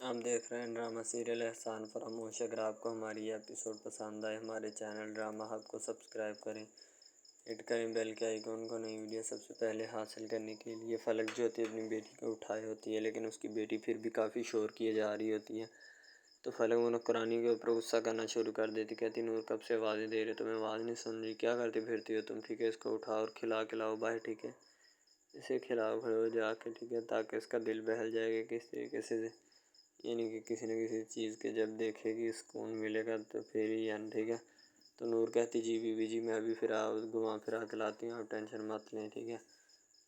آپ دیکھ رہے ہیں ڈرامہ سیریل احسان فراموش۔ اگر آپ کو ہماری یہ ایپیسوڈ پسند آئے ہمارے چینل ڈرامہ ہب کو سبسکرائب کریں، ہٹ کریں بیل کے آئیکن کو نئی ویڈیو سب سے پہلے حاصل کرنے کے لیے۔ فلک جو ہوتی ہے اپنی بیٹی کو اٹھائے ہوتی ہے، لیکن اس کی بیٹی پھر بھی کافی شور کیے جا رہی ہوتی ہے، تو فلک منقرانی کے اوپر غصہ کرنا شروع کر دیتی۔ کہتی نور کب سے آوازیں دے رہے تمہیں آواز نہیں سن رہی، کیا کرتی پھرتی ہو تم؟ ٹھیک ہے، اس کو اٹھاؤ اور کھلاؤ باہر، ٹھیک ہے، اسے کھلاؤ جا کے، ٹھیک ہے، تاکہ اس کا دل بہل جائے گا کس طریقے سے، یعنی کہ کسی نہ کسی چیز کے جب دیکھے گی سکون ملے گا تو پھر ہی، یعنی ٹھیک ہے۔ تو نور کہتی جی بی بی جی میں ابھی پھر گھما پھرا کے لاتی ہوں، آپ ٹینشن مت لیں، ٹھیک ہے۔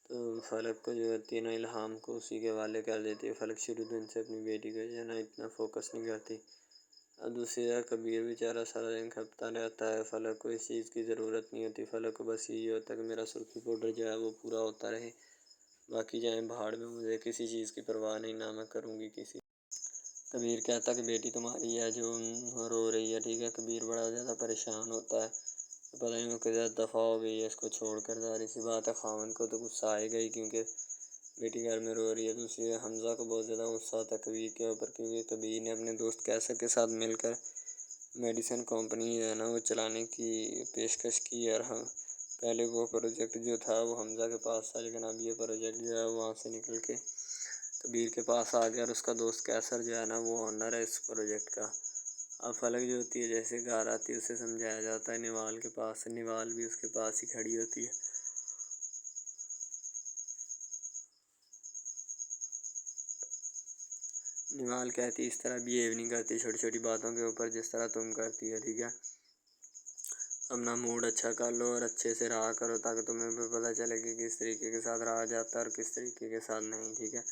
تو فلک کو جو ہوتی ہے نا الہام کو اسی کے حوالے کر دیتی ہے۔ فلک شروع دن سے اپنی بیٹی کو جو ہے نا اتنا فوکس نہیں کرتی۔ اور دوسری طرف کبیر بیچارہ سارا دن کھپتا رہتا ہے، فلک کو اس چیز کی ضرورت نہیں ہوتی۔ فلک کو بس یہی ہوتا ہے کہ میرا سرخی پاؤڈر جو ہے وہ پورا ہوتا رہے، باقی جائیں بھاڑ میں، مجھے کسی چیز کی پرواہ نہیں، نہ میں کروں گی کسی۔ کبیر کہتا کہ بیٹی تمہاری ہے جو رو رہی ہے، ٹھیک ہے۔ کبیر بڑا زیادہ پریشان ہوتا ہے، پتہ نہیں وہ کتنا دفعہ ہو گئی ہے اس کو چھوڑ کر، ظاہر سی بات ہے خاوند کو تو غصہ آئے گا ہی، کیونکہ بیٹی گھر میں رو رہی ہے۔ دوسری حمزہ کو بہت زیادہ غصہ ہوتا ہے کبیر کے اوپر، کیونکہ کبیر نے اپنے دوست کیسر کے ساتھ مل کر میڈیسن کمپنی جو ہے نا وہ چلانے کی پیشکش کی، اور پہلے وہ پروجیکٹ جو تھا وہ حمزہ کے پاس تھا، لیکن اب یہ پروجیکٹ جو ہے وہاں سے نکل کے کبیر کے پاس آ گیا، اور اس کا دوست کیسر جو ہے نا وہ آنر ہے اس پروجیکٹ کا۔ اب فلک جو ہوتی ہے جیسے گھر آتی ہے اسے سمجھایا جاتا ہے نوال کے پاس، نوال بھی اس کے پاس ہی کھڑی ہوتی ہے۔ نوال کہتی اس طرح بیہیو نہیں کرتی چھوٹی چھوٹی باتوں کے اوپر جس طرح تم کرتی ہے، ٹھیک ہے۔ اپنا موڈ اچھا کر لو اور اچھے سے رہا کرو، تاکہ تمہیں بھی پتہ چلے کہ کس طریقے کے ساتھ رہا جاتا ہے اور کس طریقے کے ساتھ نہیں، ٹھیک ہے۔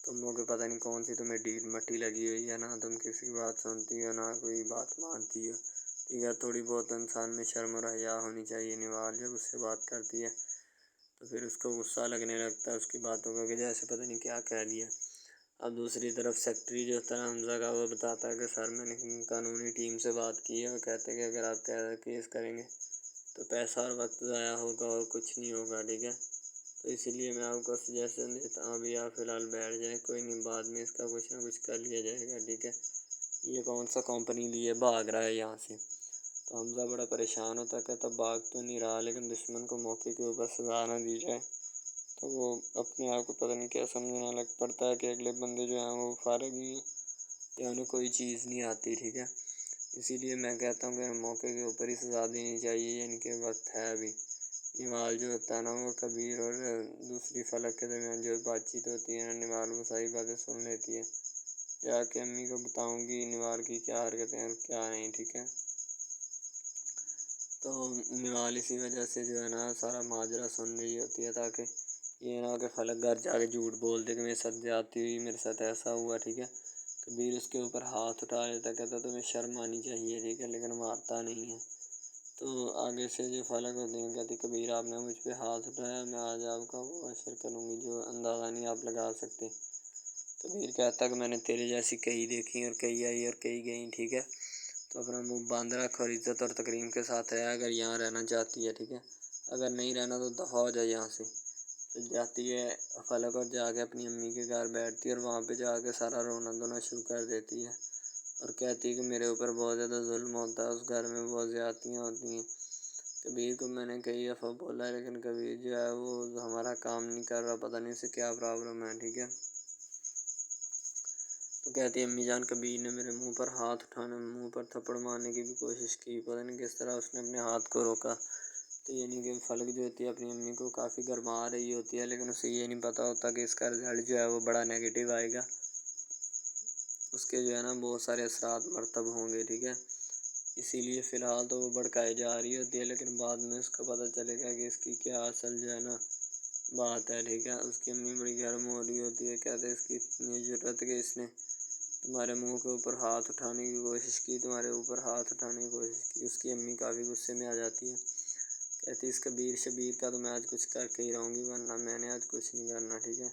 تم لوگ کو پتہ نہیں کون سی تمہیں ڈیل مٹی لگی ہوئی ہے، نہ تم کسی کی بات سنتی ہو نہ کوئی بات مانتی ہو، ٹھیک ہے۔ تھوڑی بہت انسان میں شرم اور حیا ہونی چاہیے۔ نوال جب اس سے بات کرتی ہے تو پھر اس کو غصہ لگنے لگتا ہے اس کی باتوں کا، کہ جیسے پتہ نہیں کیا کہہ دیا۔ اب دوسری طرف سیکٹری جو ہوتا ہے حمزہ کا، وہ بتاتا ہے کہ سر میں نے قانونی ٹیم سے بات کی ہے، وہ کہتے ہیں کہ اگر آپ کیس کریں گے تو پیسہ اور وقت ضائع ہوگا اور کچھ نہیں ہوگا، ٹھیک ہے۔ تو اسی لیے میں آپ کو سجیشن دیتا ہوں ابھی آپ فی الحال بیٹھ جائیں، کوئی نہیں، بعد میں اس کا کچھ نہ کچھ کر لیا جائے گا، ٹھیک ہے۔ یہ کون سا کمپنی لیے بھاگ رہا ہے یہاں سے؟ تو حمزہ بڑا پریشان ہوتا ہے، کہتا بھاگ تو نہیں رہا، لیکن دشمن کو موقع کے اوپر سزا نہ دی جائے تو وہ اپنے آپ کو پتہ نہیں کیا سمجھنے لگ پڑتا ہے کہ اگلے بندے جو ہیں وہ فارغ ہی ہیں یا انہیں کوئی چیز نہیں آتی، ٹھیک ہے۔ اسی لیے میں کہتا ہوں کہ موقع کے اوپر ہی سزا دینی چاہیے، یعنی کہ وقت ہے ابھی۔ نوال جو ہوتا ہے نا وہ کبیر اور دوسری فلک کے درمیان جو بات چیت ہوتی ہے نا، نوال وہ ساری باتیں سن لیتی ہے، جا کے امی کو بتاؤں گی نوال کی کیا حرکتیں اور کیا نہیں، ٹھیک ہے۔ تو نوال اسی وجہ سے جو ہے نا سارا ماجرا سن رہی ہوتی ہے، تاکہ یہ نہ کہ فلک گھر جا کے جھوٹ بول دے کہ میرے ساتھ زیادتی ہوئی، میرے ساتھ ایسا ہوا، ٹھیک ہے۔ کبیر اس کے اوپر ہاتھ اٹھا لیتا، کہتا تمہیں شرم آنی چاہیے، ٹھیک ہے، لیکن مارتا نہیں ہے۔ تو آگے سے جو فلک ہوتے ہیں کہتی کبیر آپ نے مجھ پہ ہاتھ اٹھایا، میں آج آپ کا وہ اشر کروں گی جو اندازہ نہیں آپ لگا سکتے۔ کبیر کہتا کہ میں نے تیرے جیسی کئی دیکھی اور کئی آئی اور کئی گئیں، ٹھیک ہے۔ تو اپنا منہ باندھ رکھ اور عزت اور تکریم کے ساتھ رہا اگر یہاں رہنا چاہتی ہے، ٹھیک ہے۔ اگر نہیں رہنا تو دفع ہو جائے یہاں سے۔ تو جاتی ہے فلک اور جا کے اپنی امی کے گھر بیٹھتی ہے، اور وہاں پہ جا کے سارا رونا دھونا شروع کر دیتی ہے، اور کہتی ہے کہ میرے اوپر بہت زیادہ ظلم ہوتا ہے، اس گھر میں بہت زیادتیاں ہوتی ہیں۔ کبیر کو میں نے کئی دفعہ بولا ہے، لیکن کبیر جو ہے وہ ہمارا کام نہیں کر رہا، پتہ نہیں اسے کیا پرابلم ہے، ٹھیک ہے۔ تو کہتی ہے امی جان کبیر نے میرے منہ پر ہاتھ اٹھانے، منہ پر تھپڑ مارنے کی بھی کوشش کی، پتہ نہیں کس طرح اس نے اپنے ہاتھ کو روکا۔ تو یعنی کہ فلک جو ہوتی ہے اپنی امی کو کافی گرما رہی ہوتی ہے، لیکن اسے یہ نہیں پتہ ہوتا کہ اس کا رزلٹ جو ہے وہ بڑا نیگیٹو آئے گا، اس کے جو ہے نا بہت سارے اثرات مرتب ہوں گے، ٹھیک ہے۔ اسی لیے فی الحال تو وہ بھڑکائی جا رہی ہوتی ہے، لیکن بعد میں اس کو پتہ چلے گا کہ اس کی کیا اصل جو ہے نا بات ہے، ٹھیک ہے۔ اس کی امی بڑی گرم ہو رہی ہوتی ہے، کہتے ہیں اس کی اتنی جرأت کہ اس نے تمہارے منہ کے اوپر ہاتھ اٹھانے کی کوشش کی، تمہارے اوپر ہاتھ اٹھانے کی کوشش کی۔ اس کی امی کافی غصے میں آ جاتی ہے، کہتی اس کبیر شبیر کا تو میں آج کچھ کر کے ہی رہوں گی، ورنہ میں نے آج کچھ نہیں کرنا، ٹھیک ہے۔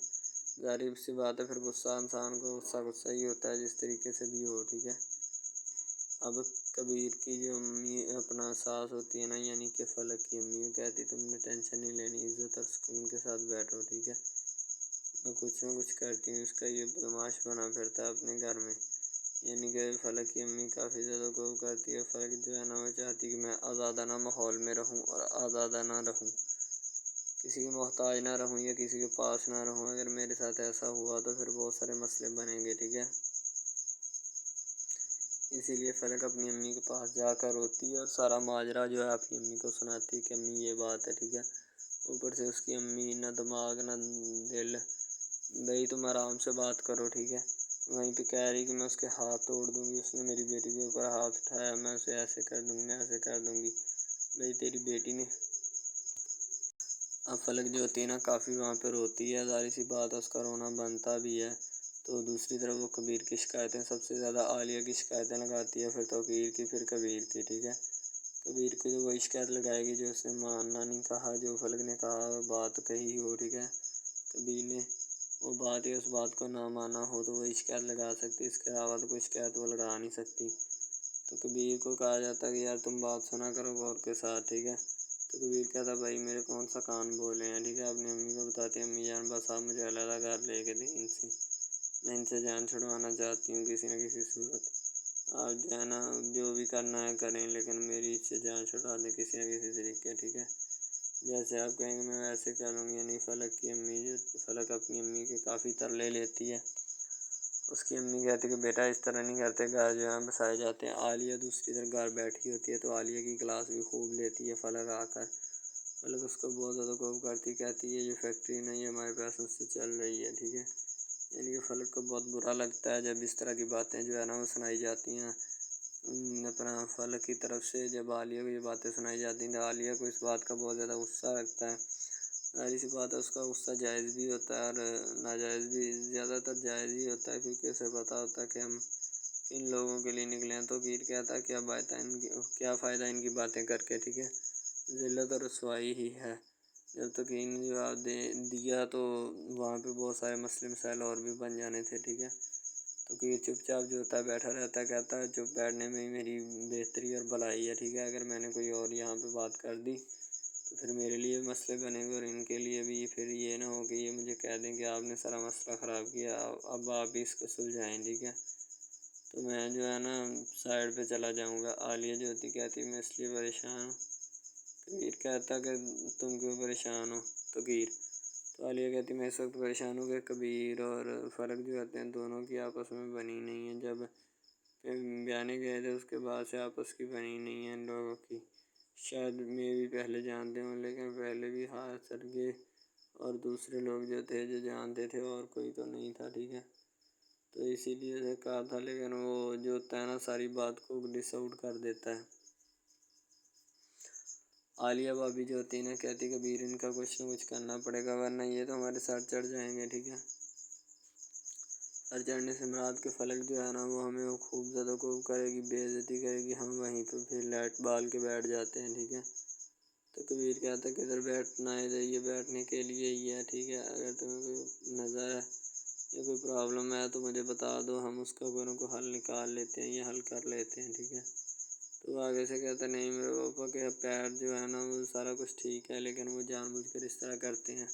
ظاہر سی بات ہے پھر غصہ انسان کو غصہ ہی ہوتا ہے جس طریقے سے بھی ہو، ٹھیک ہے۔ اب کبیر کی جو امی اپنا ساس ہوتی ہے نا، یعنی کہ فلک کی امی، وہ کہتی تم نے ٹینشن نہیں لینی، عزت اور سکون کے ساتھ بیٹھو، ٹھیک ہے۔ اور کچھ نہ کچھ کرتی ہیں، اس کا یہ بدماش بنا پھرتا ہے اپنے گھر میں، یعنی کہ فلک کی امی کافی زیادہ کو کرتی ہے۔ فلک جو ہے نا وہ چاہتی کہ میں آزادانہ ماحول میں رہوں اور آزادانہ رہوں، کسی کے محتاج نہ رہوں یا کسی کے پاس نہ رہوں۔ اگر میرے ساتھ ایسا ہوا تو پھر بہت سارے مسئلے بنیں گے، ٹھیک ہے۔ اسی لیے فلک اپنی امی کے پاس جا کر روتی ہے اور سارا ماجرا جو ہے اپنی امی کو سناتی ہے کہ امی یہ بات ہے، ٹھیک ہے۔ اوپر سے اس کی امی نہ دماغ نہ دل، بھائی تم آرام سے بات کرو، ٹھیک ہے۔ وہیں پہ کہہ رہی کہ میں اس کے ہاتھ توڑ دوں گی، اس نے میری بیٹی کے اوپر ہاتھ اٹھایا، میں اسے ایسے کر دوں گی، میں ایسے کر دوں گی۔ بھائی تیری بیٹی نے، اب فلک جو ہوتی ہے نا کافی وہاں پہ روتی ہے، ظاہر سی بات ہے اس کا رونا بنتا بھی ہے۔ تو دوسری طرف وہ کبیر کی شکایتیں، سب سے زیادہ عالیہ کی شکایتیں لگاتی ہے، پھر توقیر کی، پھر کبیر کی، ٹھیک ہے۔ کبیر کو جو وہی شکایت لگائے گی جو اس نے ماننا نہیں کہا، جو فلک نے کہا بات کہی ہو، ٹھیک ہے۔ کبیر نے وہ بات یا اس بات کو نہ مانا ہو تو وہی شکایت لگا سکتی، اس کے علاوہ تو کوئی شکایت وہ لگا نہیں سکتی۔ تو کبیر کو کہا جاتا ہے کہ یار تم بات سنا کرو غور کے ساتھ، ٹھیک ہے۔ تو کبیر کہتا بھائی میرے کون سا کان بولے ہیں، ٹھیک ہے۔ اپنی امی کو بتاتی ہے امی جان بس آپ مجھے علیحدہ گھر لے کے دیں ان سے، میں ان سے جان چھڑوانا چاہتی ہوں کسی نہ کسی صورت، آپ جو ہے نا جو بھی کرنا ہے کریں لیکن میری اس سے جان چھڑوا دیں کسی نہ کسی طریقے، ٹھیک ہے۔ جیسے آپ کہیں گے میں ویسے کہہ لوں گی، یعنی فلک کی امی جو فلک اپنی امی کے کافی ترلے لیتی ہے۔ اس کی امی کہتی ہے کہ بیٹا اس طرح نہیں کرتے، گھر جو ہے بسائے جاتے ہیں۔ عالیہ دوسری طرف گھر بیٹھی ہوتی ہے تو عالیہ کی کلاس بھی خوب لیتی ہے فلک آ کر۔ فلک اس کو بہت زیادہ کوپ کرتی، کہتی ہے یہ فیکٹری نہیں ہمارے پیسوں سے چل رہی ہے، ٹھیک ہے۔ یعنی کہ فلک کو بہت برا لگتا ہے جب اس طرح کی باتیں جو ہے نا وہ سنائی جاتی ہیں اپنا فلک کی طرف سے۔ جب عالیہ کو یہ باتیں سنائی جاتی ہیں تو عالیہ کو اس بات کا بہت زیادہ غصہ لگتا ہے۔ ظاہر سی بات ہے اس کا غصہ جائز بھی ہوتا ہے اور ناجائز بھی، زیادہ تر جائز ہی ہوتا ہے کیونکہ اسے پتہ ہوتا ہے کہ ہم ان لوگوں کے لیے نکلے ہیں۔ تو پیر کہتا ہے کیا فائدہ ان کی باتیں کر کے، ٹھیک ہے، ذلت اور رسوائی ہی ہے۔ جب تک ان جواب دیا تو وہاں پہ بہت سارے مسائل اور بھی بن جانے تھے، ٹھیک ہے۔ تو پیر چپ چاپ جو ہوتا ہے بیٹھا رہتا ہے، کہتا ہے چپ بیٹھنے میں ہی میری بہتری اور بھلائی ہے، ٹھیک ہے۔ اگر میں نے کوئی اور یہاں پہ بات کر دی تو پھر میرے لیے مسئلے بنے گے اور ان کے لیے بھی، پھر یہ نہ ہو کہ یہ مجھے کہہ دیں کہ آپ نے سارا مسئلہ خراب کیا، اب آپ ہی اس کو سلجھائیں، ٹھیک ہے۔ تو میں جو ہے نا سائڈ پہ چلا جاؤں گا۔ عالیہ جو ہوتی کہتی میں اس لیے پریشان ہوں۔ کبیر کہتا کہ تم کیوں پریشان ہو کبیر؟ تو عالیہ کہتی میں اس وقت پریشان ہوں کہ کبیر اور فلک جو ہوتے ہیں دونوں کی آپس میں بنی نہیں ہے، جب بیانے گئے تھے اس کے بعد سے آپس کی بنی نہیں ہے ان لوگوں کی۔ شاید میں بھی پہلے جانتے ہوں لیکن پہلے بھی ہاتھ سر گئے اور دوسرے لوگ جو تھے جو جانتے تھے اور کوئی تو نہیں تھا، ٹھیک ہے۔ تو اسی لیے اسے کہا تھا لیکن وہ جو ہوتا ہے نا ساری بات کو ڈس آؤٹ کر دیتا ہے۔ عالیہ بھابھی جو ہوتی ہے نا کہتی کبیر ان کا کچھ نہ کچھ کرنا پڑے گا ورنہ یہ تو ہمارے ساتھ چڑھ جائیں گے، ٹھیک ہے۔ سر چڑھنے سے مراد کے فلک جو ہے نا وہ ہمیں خوب زیادہ کوپ کرے گی، بے عزتی کرے گی، ہم وہیں پہ پھر لیٹ بال کے بیٹھ جاتے ہیں، ٹھیک ہے۔ تو کبیر کہتا ہے کہ ادھر بیٹھنا ہے، ادھر یہ بیٹھنے کے لیے ہی ہے، ٹھیک ہے۔ اگر تمہیں کوئی نظر ہے یا کوئی پرابلم ہے تو مجھے بتا دو، ہم اس کا کوئی نہ کوئی حل نکال لیتے ہیں یا حل کر لیتے ہیں، ٹھیک ہے۔ تو آگے سے کہتا نہیں میرے پاپا کے پیر جو ہے نا وہ سارا کچھ ٹھیک ہے لیکن وہ جان بوجھ کر اس طرح کرتے ہیں۔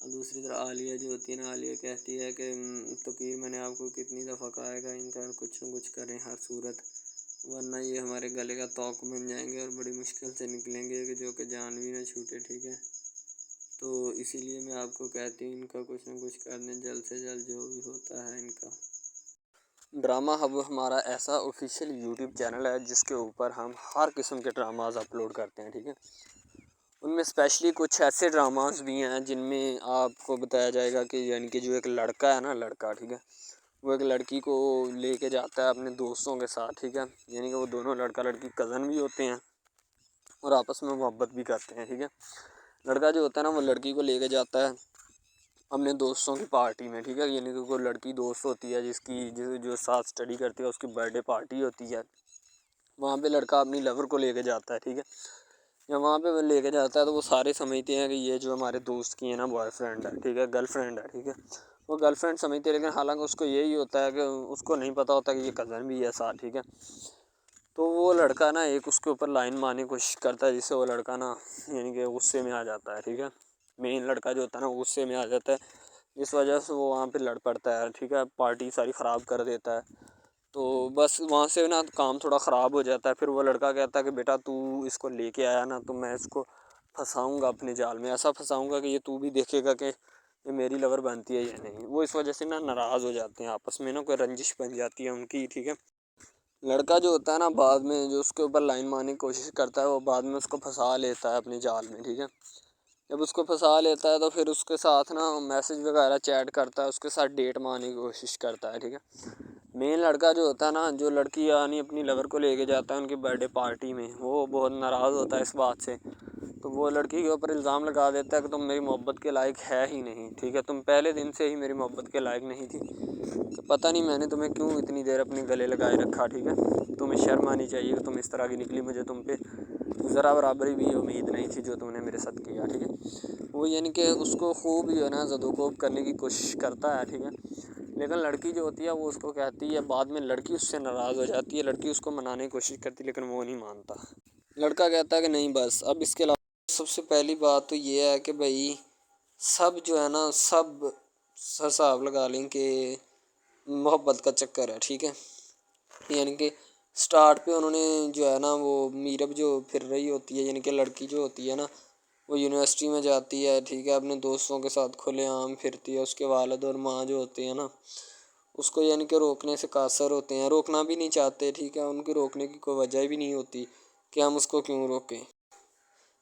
اور دوسری طرح عالیہ جو ہوتی ہے نا عالیہ کہتی ہے کہ توقیر میں نے آپ کو کتنی دفعہ کہا ہے کہ ان کا کچھ نہ کچھ کریں ہر صورت، ورنہ یہ ہمارے گلے کا توق بن جائیں گے اور بڑی مشکل سے نکلیں گے کہ جو کہ جان بھی نہ چھوٹے، ٹھیک ہے۔ تو اسی لیے میں آپ کو کہتی ہوں ان کا کچھ نہ کچھ کر دیں جلد سے جلد جو بھی ہوتا ہے ان کا۔ ڈرامہ ہب ہمارا ایسا آفیشیل یوٹیوب چینل ہے جس کے اوپر ہم ہر قسم کے ڈراماز اپلوڈ کرتے ہیں، ٹھیک ہے۔ ان میں اسپیشلی کچھ ایسے ڈراماز بھی ہیں جن میں آپ کو بتایا جائے گا کہ یعنی کہ جو ایک لڑکا ہے نا لڑکا، ٹھیک ہے، وہ ایک لڑکی کو لے کے جاتا ہے اپنے دوستوں کے ساتھ، ٹھیک ہے۔ یعنی کہ وہ دونوں لڑکا لڑکی کزن بھی ہوتے ہیں اور آپس میں محبت بھی کرتے ہیں، ٹھیک ہے۔ لڑکا جو ہوتا ہے نا وہ لڑکی کو لے کے جاتا ہے اپنے دوستوں کی پارٹی میں، ٹھیک ہے۔ یعنی کہ کوئی لڑکی دوست ہوتی ہے جو ساتھ اسٹڈی کرتی ہے، اس کی برتھ ڈے پارٹی ہوتی ہے، وہاں پہ لڑکا اپنی لور کو لے کے جاتا ہے، ٹھیک ہے۔ جب وہاں پہ وہ لے کے جاتا ہے تو وہ سارے سمجھتے ہیں کہ یہ جو ہمارے دوست کی ہے نا بوائے فرینڈ ہے، ٹھیک ہے، گرل فرینڈ ہے، ٹھیک ہے۔ وہ گرل فرینڈ سمجھتے ہیں لیکن حالانکہ اس کو یہی ہوتا ہے کہ اس کو نہیں پتہ ہوتا کہ یہ کزن بھی ہے ساتھ، ٹھیک ہے۔ تو وہ لڑکا نا ایک اس کے اوپر لائن مارنے کی کوشش کرتا ہے جس سے وہ لڑکا نا یعنی کہ غصے میں آ جاتا ہے، ٹھیک ہے۔ مین لڑکا جو ہوتا ہے نا غصے میں آ جاتا ہے اس وجہ سے وہ وہاں پہ لڑ پڑتا ہے، ٹھیک ہے، پارٹی ساری خراب کر دیتا ہے۔ تو بس وہاں سے نا کام تھوڑا خراب ہو جاتا ہے۔ پھر وہ لڑکا کہتا ہے کہ بیٹا تو اس کو لے کے آیا نا، تو میں اس کو پھنساؤں گا اپنے جال میں، ایسا پھنساؤں گا کہ یہ تو بھی دیکھے گا کہ یہ میری لور بنتی ہے یا نہیں۔ وہ اس وجہ سے نا ناراض ہو جاتے ہیں آپس میں، نا کوئی رنجش بن جاتی ہے ان کی، ٹھیک ہے۔ لڑکا جو ہوتا ہے نا بعد میں جو اس کے اوپر لائن مارنے کی کوشش کرتا ہے، وہ بعد میں اس کو پھنسا لیتا ہے اپنے جال میں، ٹھیک ہے۔ جب اس کو پھنسا لیتا ہے تو پھر اس کے ساتھ نا میسج وغیرہ چیٹ کرتا ہے، اس کے ساتھ ڈیٹ مارنے کی کوشش کرتا ہے، ٹھیک ہے۔ مین لڑکا جو ہوتا ہے نا، جو لڑکی یعنی اپنی لور کو لے کے جاتا ہے ان کی برتھ ڈے پارٹی میں، وہ بہت ناراض ہوتا ہے اس بات سے۔ تو وہ لڑکی کے اوپر الزام لگا دیتا ہے کہ تم میری محبت کے لائق ہے ہی نہیں، ٹھیک ہے، تم پہلے دن سے ہی میری محبت کے لائق نہیں تھی، کہ پتہ نہیں میں نے تمہیں کیوں اتنی دیر اپنے گلے لگائے رکھا، ٹھیک ہے۔ تمہیں شرم آنی چاہیے کہ تم اس طرح کی نکلی، مجھے تم پہ ذرا برابری بھی امید نہیں تھی جو تم نے میرے ساتھ کیا، ٹھیک ہے۔ وہ یعنی کہ اس کو خوب جو ہے نا زد و کوب کرنے کی کوشش کرتا ہے، ٹھیک ہے۔ لیکن لڑکی جو ہوتی ہے وہ اس کو کہتی ہے، بعد میں لڑکی اس سے ناراض ہو جاتی ہے، لڑکی اس کو منانے کی کوشش کرتی ہے لیکن وہ نہیں مانتا۔ لڑکا کہتا ہے کہ نہیں بس اب اس کے علاوہ سب سے پہلی بات تو یہ ہے کہ بھائی سب جو ہے نا سب حساب لگا لیں کہ محبت کا چکر ہے، ٹھیک ہے۔ یعنی کہ سٹارٹ پہ انہوں نے جو ہے نا وہ میرب جو پھر رہی ہوتی ہے، یعنی کہ لڑکی جو ہوتی ہے نا وہ یونیورسٹی میں جاتی ہے، ٹھیک ہے، اپنے دوستوں کے ساتھ کھلے عام پھرتی ہے، اس کے والد اور ماں جو ہوتے ہیں نا اس کو یعنی کہ روکنے سے قاصر ہوتے ہیں، روکنا بھی نہیں چاہتے، ٹھیک ہے، ان کی روکنے کی کوئی وجہ بھی نہیں ہوتی کہ ہم اس کو کیوں روکیں،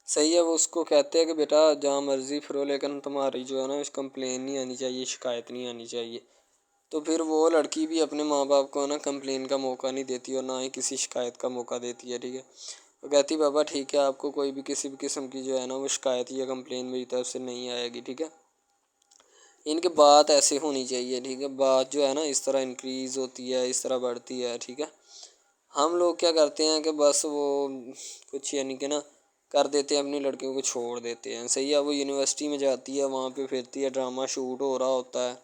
صحیح ہے۔ وہ اس کو کہتے ہیں کہ بیٹا جہاں مرضی پھرو لیکن تمہاری جو ہے نا کمپلین نہیں آنی چاہیے، شکایت نہیں آنی چاہیے۔ تو پھر وہ لڑکی بھی اپنے ماں باپ کو نا کمپلین کا موقع نہیں دیتی اور نہ ہی کسی شکایت کا موقع دیتی ہے، ٹھیک ہے۔ وہ کہتی بابا ٹھیک ہے، آپ کو کوئی بھی کسی بھی قسم کی جو ہے نا وہ شکایت یا کمپلین میری طرف سے نہیں آئے گی، ٹھیک ہے۔ ان کی بات ایسے ہونی چاہیے، ٹھیک ہے، بات جو ہے نا اس طرح انکریز ہوتی ہے، اس طرح بڑھتی ہے، ٹھیک ہے۔ ہم لوگ کیا کرتے ہیں کہ بس وہ کچھ یعنی کہ نا کر دیتے ہیں، اپنی لڑکیوں کو چھوڑ دیتے ہیں، صحیح ہے۔ وہ یونیورسٹی میں جاتی ہے، وہاں پہ پھرتی ہے، ڈرامہ شوٹ ہو رہا ہوتا ہے،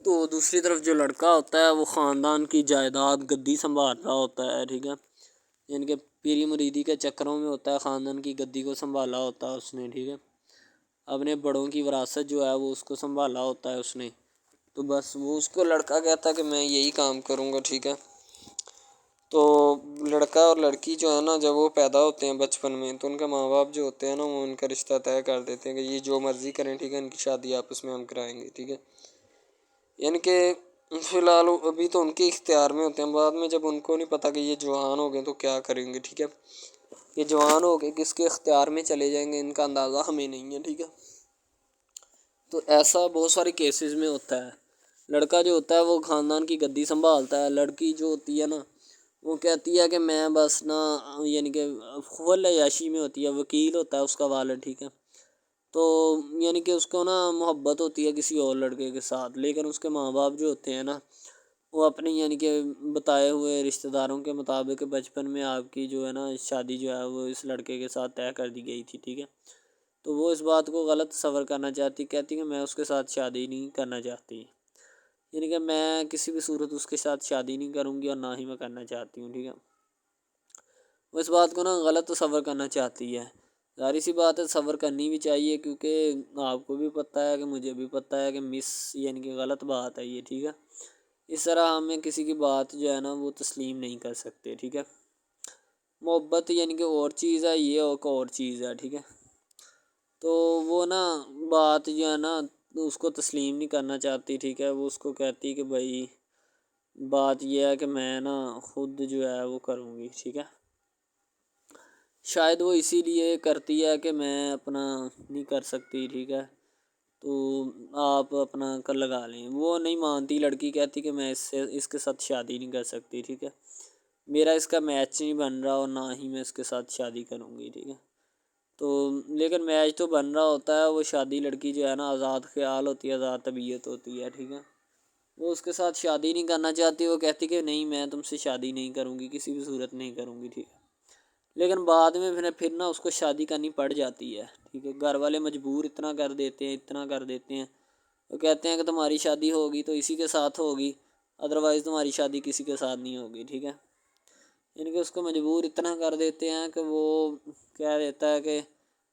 تو دوسری طرف جو لڑکا ہوتا ہے وہ خاندان کی جائیداد گدی سنبھال رہا ہوتا ہے، ٹھیک ہے، یعنی کہ پیری مریدی کے چکروں میں ہوتا ہے، خاندان کی گدی کو سنبھالا ہوتا ہے اس نے، ٹھیک ہے، اپنے بڑوں کی وراثت جو ہے وہ اس کو سنبھالا ہوتا ہے اس نے۔ تو بس وہ اس کو لڑکا کہتا ہے کہ میں یہی کام کروں گا، ٹھیک ہے۔ تو لڑکا اور لڑکی جو ہے نا جب وہ پیدا ہوتے ہیں بچپن میں تو ان کے ماں باپ جو ہوتے ہیں نا وہ ان کا رشتہ طے کر دیتے ہیں کہ یہ جو مرضی کریں، ٹھیک ہے، ان کی شادی آپس میں ہم کرائیں گے، ٹھیک ہے۔ یعنی کہ فی الحال ابھی تو ان کے اختیار میں ہوتے ہیں، بعد میں جب ان کو نہیں پتہ کہ یہ جوان ہو گئے تو کیا کریں گے، ٹھیک ہے، یہ جوان ہو گئے کس کے اختیار میں چلے جائیں گے ان کا اندازہ ہمیں نہیں ہے، ٹھیک ہے۔ تو ایسا بہت سارے کیسز میں ہوتا ہے۔ لڑکا جو ہوتا ہے وہ خاندان کی گدی سنبھالتا ہے، لڑکی جو ہوتی ہے نا وہ کہتی ہے کہ میں بس نا یعنی کہ خول عیاشی میں ہوتی ہے، وکیل ہوتا ہے اس کا والد، ٹھیک ہے۔ تو یعنی کہ اس کو نا محبت ہوتی ہے کسی اور لڑکے کے ساتھ، لیکن اس کے ماں باپ جو ہوتے ہیں نا وہ اپنی یعنی کہ بتائے ہوئے رشتہ داروں کے مطابق بچپن میں آپ کی جو ہے نا شادی جو ہے وہ اس لڑکے کے ساتھ طے کر دی گئی تھی، ٹھیک ہے۔ تو وہ اس بات کو غلط تصور کرنا چاہتی، کہتی کہ میں اس کے ساتھ شادی نہیں کرنا چاہتی، یعنی کہ میں کسی بھی صورت اس کے ساتھ شادی نہیں کروں گی اور نہ ہی میں کرنا چاہتی ہوں، ٹھیک ہے۔ وہ اس بات کو نا غلط تصور کرنا چاہتی ہے، ظاہر سی بات ہے تصور کرنی بھی چاہیے کیونکہ آپ کو بھی پتہ ہے کہ مجھے بھی پتہ ہے کہ یعنی کہ غلط بات ہے یہ، ٹھیک ہے۔ اس طرح ہمیں کسی کی بات جو ہے نا وہ تسلیم نہیں کر سکتے، ٹھیک ہے۔ محبت یعنی کہ اور چیز ہے، یہ ایک اور چیز ہے، ٹھیک ہے۔ تو وہ نا بات جو ہے نا اس کو تسلیم نہیں کرنا چاہتی، ٹھیک ہے، وہ اس کو کہتی کہ بھائی بات یہ ہے کہ میں نا خود جو ہے وہ کروں گی، ٹھیک ہے۔ شاید وہ اسی لیے کرتی ہے کہ میں اپنا نہیں کر سکتی، ٹھیک ہے، تو آپ اپنا کر لگا لیں۔ وہ نہیں مانتی، لڑکی کہتی کہ میں اس کے ساتھ شادی نہیں کر سکتی، ٹھیک ہے، میرا اس کا میچ نہیں بن رہا اور نہ ہی میں اس کے ساتھ شادی کروں گی، ٹھیک ہے۔ تو لیکن میچ تو بن رہا ہوتا ہے، وہ شادی لڑکی جو ہے نا آزاد خیال ہوتی ہے، آزاد طبیعت ہوتی ہے، ٹھیک ہے، وہ اس کے ساتھ شادی نہیں کرنا چاہتی، وہ کہتی کہ نہیں میں تم سے شادی نہیں کروں گی، کسی بھی صورت نہیں کروں گی، ٹھیک ہے۔ لیکن بعد میں پھر نا اس کو شادی کرنی پڑ جاتی ہے، ٹھیک ہے، گھر والے مجبور اتنا کر دیتے ہیں، وہ کہتے ہیں کہ تمہاری شادی ہوگی تو اسی کے ساتھ ہوگی، ادروائز تمہاری شادی کسی کے ساتھ نہیں ہوگی، ٹھیک ہے۔ یعنی کہ اس کو مجبور اتنا کر دیتے ہیں کہ وہ کہہ دیتا ہے کہ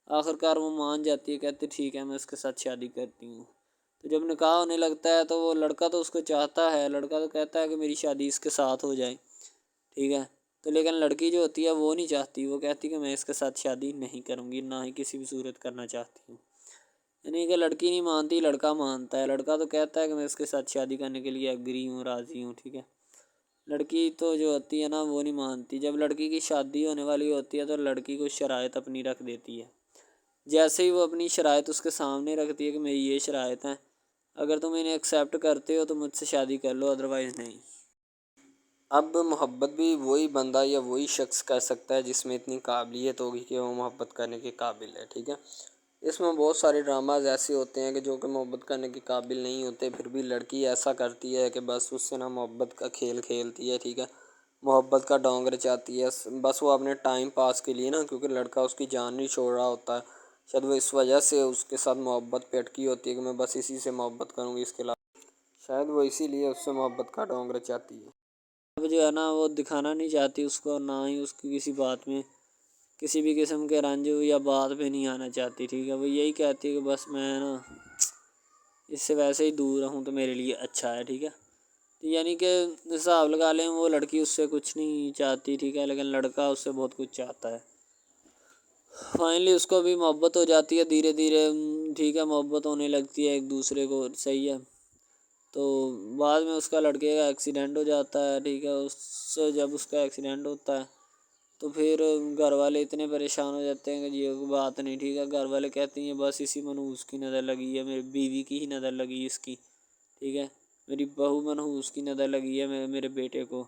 آخر کار وہ مان جاتی ہے، کہتے ٹھیک ہے میں اس کے ساتھ شادی کرتی ہوں۔ تو جب نکاح ہونے لگتا ہے تو وہ لڑکا تو اس کو چاہتا ہے، لڑکا تو کہتا ہے کہ میری شادی اس کے ساتھ ہو جائے، ٹھیک ہے، تو لیکن لڑکی جو ہوتی ہے وہ نہیں چاہتی، وہ کہتی کہ میں اس کے ساتھ شادی نہیں کروں گی، نہ ہی کسی بھی صورت کرنا چاہتی ہوں۔ یعنی کہ لڑکی نہیں مانتی، لڑکا مانتا ہے، لڑکا تو کہتا ہے کہ میں اس کے ساتھ شادی کرنے کے لیے ایگری ہوں، راضی ہوں، ٹھیک ہے۔ لڑکی تو جو ہوتی ہے نا وہ نہیں مانتی، جب لڑکی کی شادی ہونے والی ہوتی ہے تو لڑکی کو شرائط اپنی رکھ دیتی ہے، جیسے ہی وہ اپنی شرائط اس کے سامنے رکھتی ہے کہ میری یہ شرائط ہیں، اگر تم انہیں ایکسیپٹ کرتے ہو تو مجھ سے شادی کر لو، ادروائز نہیں۔ اب محبت بھی وہی بندہ یا وہی شخص کر سکتا ہے جس میں اتنی قابلیت ہوگی کہ وہ محبت کرنے کے قابل ہے، ٹھیک ہے۔ اس میں بہت سارے ڈراماز ایسے ہوتے ہیں کہ جو کہ محبت کرنے کے قابل نہیں ہوتے، پھر بھی لڑکی ایسا کرتی ہے کہ بس اس سے نا محبت کا کھیل کھیلتی ہے، ٹھیک ہے، محبت کا ڈونگ رچاتی ہے، بس وہ اپنے ٹائم پاس کے لیے نا، کیونکہ لڑکا اس کی جان نہیں چھوڑ رہا ہوتا ہے، شاید وہ اس وجہ سے اس کے ساتھ محبت پہ اٹکی ہوتی ہے کہ میں بس اسی سے محبت کروں گی، اس کے علاوہ شاید وہ اسی لیے اس سے محبت کا ڈونگ رچاتی ہے۔ اب جو ہے نا وہ دکھانا نہیں چاہتی اس کو، نہ ہی اس کی کسی بات میں کسی بھی قسم کے رنج یا بات پہ نہیں آنا چاہتی، ٹھیک ہے، وہ یہی کہتی ہے کہ بس میں نا اس سے ویسے ہی دور رہوں تو میرے لیے اچھا ہے، ٹھیک ہے۔ یعنی کہ حساب لگا لیں وہ لڑکی اس سے کچھ نہیں چاہتی، ٹھیک ہے، لیکن لڑکا اس سے بہت کچھ چاہتا ہے۔ فائنلی اس کو بھی محبت ہو جاتی ہے دھیرے دھیرے، ٹھیک ہے، محبت ہونے لگتی ہے ایک دوسرے کو، صحیح ہے۔ تو بعد میں اس کا لڑکے کا ایکسیڈنٹ ہو جاتا ہے، ٹھیک ہے، اس سے جب اس کا ایکسیڈنٹ ہوتا ہے تو پھر گھر والے اتنے پریشان ہو جاتے ہیں کہ یہ بات نہیں، ٹھیک ہے، گھر والے کہتے ہیں بس اسی منحوس کی نظر لگی ہے، میری بیوی کی ہی نظر لگی اس کی، ٹھیک ہے، میری بہو منحوس کی نظر لگی ہے میرے بیٹے کو،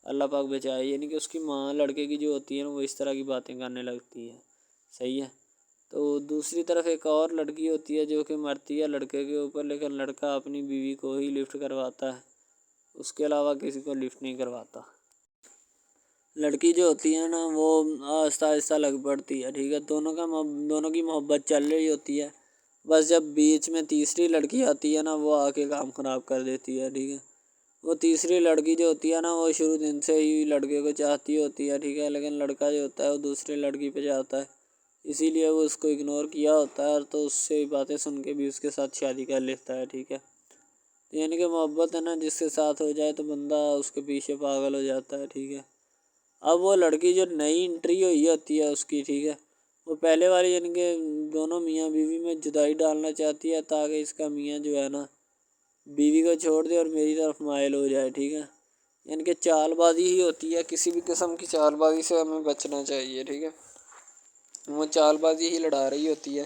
اللہ پاک بچائے۔ یعنی کہ اس کی ماں لڑکے کی جو ہوتی ہے نا وہ اس طرح کی باتیں کرنے لگتی ہے، صحیح ہے۔ تو دوسری طرف ایک اور لڑکی ہوتی ہے جو کہ مرتی ہے لڑکے کے اوپر، لیکن لڑکا اپنی بیوی کو ہی لفٹ کرواتا ہے، اس کے علاوہ کسی کو لفٹ نہیں کرواتا۔ لڑکی جو ہوتی ہے نا وہ آہستہ آہستہ لگ پڑتی ہے، ٹھیک ہے، دونوں کی محبت چل رہی ہوتی ہے، بس جب بیچ میں تیسری لڑکی آتی ہے نا وہ آ کے کام خراب کر دیتی ہے، ٹھیک ہے۔ وہ تیسری لڑکی جو ہوتی ہے نا وہ شروع دن سے ہی لڑکے کو چاہتی ہوتی ہے، ٹھیک ہے، لیکن لڑکا جو ہوتا ہے وہ دوسرے لڑکی پہ جاتا ہے، اسی لیے وہ اس کو اگنور کیا ہوتا ہے، اور تو اس سے باتیں سن کے بھی اس کے ساتھ شادی کر لیتا ہے، ٹھیک ہے۔ یعنی کہ محبت ہے نا جس کے ساتھ ہو جائے تو بندہ اس کے پیچھے پاگل ہو جاتا ہے، ٹھیک ہے۔ اب وہ لڑکی جو نئی انٹری ہوئی ہوتی ہے اس کی، ٹھیک ہے، وہ پہلے والی یعنی کہ دونوں میاں بیوی میں جدائی ڈالنا چاہتی ہے تاکہ اس کا میاں جو ہے نا بیوی کو چھوڑ دے اور میری طرف مائل ہو جائے، ٹھیک ہے۔ یعنی کہ چال بازی ہی ہوتی ہے، کسی بھی قسم کی چال بازی سے ہمیں بچنا چاہیے، ٹھیک ہے۔ وہ چال بازی ہی لڑا رہی ہوتی ہے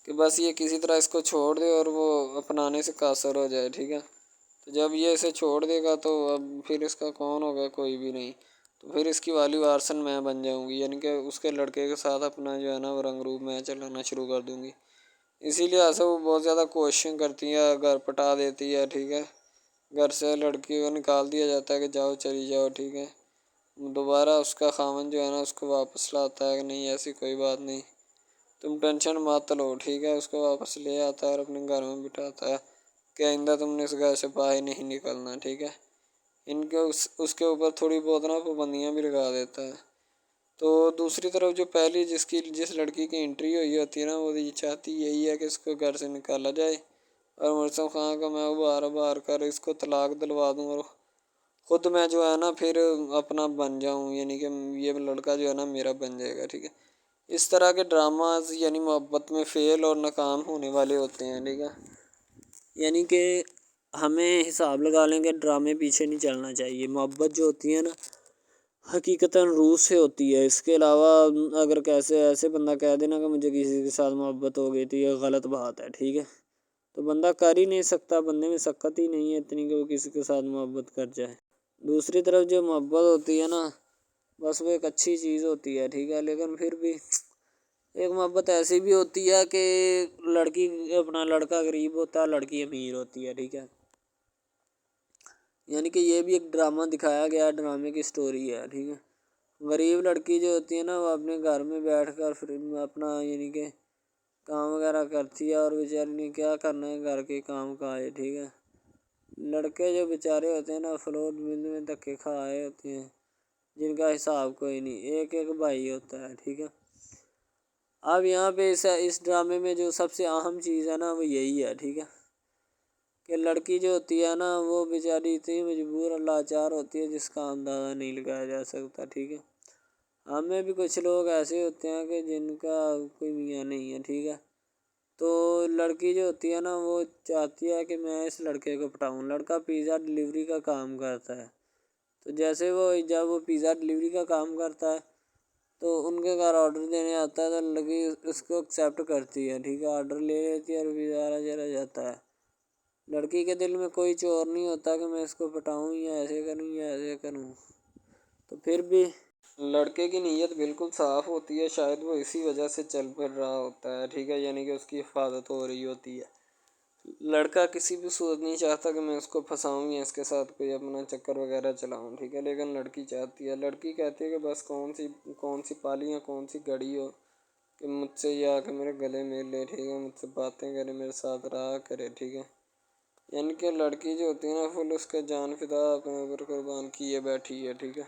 کہ بس یہ کسی طرح اس کو چھوڑ دے اور وہ اپنانے سے قاصر ہو جائے، ٹھیک ہے۔ تو جب یہ اسے چھوڑ دے گا تو اب پھر اس کا کون ہوگا، کوئی بھی نہیں، تو پھر اس کی والی وارثن میں بن جاؤں گی، یعنی کہ اس کے لڑکے کے ساتھ اپنا جو ہے نا وہ رنگ روپ میں چلانا شروع کر دوں گی۔ اسی لیے سے وہ بہت زیادہ کوششیں کرتی ہے، گھر پٹا دیتی ہے، ٹھیک ہے، گھر سے لڑکی کو نکال دیا جاتا ہے کہ جاؤ چلی جاؤ، ٹھیک ہے۔ دوبارہ اس کا خاوند جو ہے نا اس کو واپس لاتا ہے کہ نہیں ایسی کوئی بات نہیں، تم ٹینشن مت لو، ٹھیک ہے، اس کو واپس لے آتا ہے اور اپنے گھر میں بٹھاتا ہے کہ آئندہ تم نے اس گھر سے باہر نہیں نکلنا، ٹھیک ہے۔ ان کے اس کے اوپر تھوڑی بہت نا پابندیاں بھی لگا دیتا ہے۔ تو دوسری طرف جو پہلی جس لڑکی کی انٹری ہوئی ہوتی ہے نا وہ یہ چاہتی یہی ہے کہ اس کو گھر سے نکالا جائے اور مرسم خان کا میں بار کر اس کو طلاق دلوا دوں اور خود میں جو ہے نا پھر اپنا بن جاؤں، یعنی کہ یہ لڑکا جو ہے نا میرا بن جائے گا، ٹھیک ہے۔ اس طرح کے ڈراماز یعنی محبت میں فیل اور ناکام ہونے والے ہوتے ہیں، ٹھیک ہے۔ یعنی کہ ہمیں حساب لگا لیں کہ ڈرامے پیچھے نہیں چلنا چاہیے، محبت جو ہوتی ہے نا حقیقتاً روح سے ہوتی ہے، اس کے علاوہ اگر ایسے بندہ کہہ دینا کہ مجھے کسی کے ساتھ محبت ہو گئی تھی، یہ غلط بات ہے، ٹھیک ہے۔ تو بندہ کر ہی نہیں سکتا، بندے میں سکت ہی نہیں ہے اتنی کہ وہ کسی کے ساتھ محبت کر جائے۔ دوسری طرف جو محبت ہوتی ہے نا بس وہ ایک اچھی چیز ہوتی ہے، ٹھیک ہے، لیکن پھر بھی ایک محبت ایسی بھی ہوتی ہے کہ لڑکا غریب ہوتا ہے، لڑکی امیر ہوتی ہے، ٹھیک ہے۔ یعنی کہ یہ بھی ایک ڈرامہ دکھایا گیا، ڈرامے کی سٹوری ہے، ٹھیک ہے۔ غریب لڑکی جو ہوتی ہے نا وہ اپنے گھر میں بیٹھ کر پھر اپنا یعنی کہ کام وغیرہ کرتی ہے اور بیچاری نے کیا کرنا ہے گھر کے کام کاج، ٹھیک ہے۔ لڑکے جو بیچارے ہوتے ہیں نا فلوٹ مل میں دھکے کھائے ہوتے ہیں جن کا حساب کوئی نہیں، ایک بھائی ہوتا ہے، ٹھیک ہے۔ اب یہاں پہ اس ڈرامے میں جو سب سے اہم چیز ہے نا وہ یہی ہے، ٹھیک ہے، کہ لڑکی جو ہوتی ہے نا وہ بیچاری اتنی مجبور اور لاچار ہوتی ہے جس کا اندازہ نہیں لگایا جا سکتا، ٹھیک ہے۔ ہمیں بھی کچھ لوگ ایسے ہوتے ہیں کہ جن کا کوئی میاں نہیں ہے، ٹھیک ہے۔ تو لڑکی جو ہوتی ہے نا وہ چاہتی ہے کہ میں اس لڑکے کو پٹاؤں۔ لڑکا پیزا ڈلیوری کا کام کرتا ہے، تو جیسے جب وہ پیزا ڈلیوری کا کام کرتا ہے تو ان کے گھر آرڈر دینے آتا ہے تو لڑکی اس کو ایکسیپٹ کرتی ہے، ٹھیک ہے، آرڈر لے لیتی ہے اور پیزا چلا جاتا ہے۔ لڑکی کے دل میں کوئی چور نہیں ہوتا کہ میں اس کو پٹاؤں یا ایسے کروں یا ایسے کروں۔ تو پھر بھی لڑکے کی نیت بالکل صاف ہوتی ہے، شاید وہ اسی وجہ سے چل پھر رہا ہوتا ہے، ٹھیک ہے، یعنی کہ اس کی حفاظت ہو رہی ہوتی ہے۔ لڑکا کسی بھی صورت نہیں چاہتا کہ میں اس کو پھنساؤں یا اس کے ساتھ کوئی اپنا چکر وغیرہ چلاؤں، ٹھیک ہے، لیکن لڑکی چاہتی ہے، لڑکی کہتی ہے کہ بس کون سی پالی یا کون سی گڑی ہو کہ مجھ سے یہ آ کے میرے گلے مل لے، ٹھیک ہے، مجھ سے باتیں کرے، میرے ساتھ رہا کرے، ٹھیک ہے۔ یعنی کہ لڑکی جو ہوتی ہے نا فل اس کا جان فدا اپنے اوپر قربان کیے بیٹھی ہے، ٹھیک ہے۔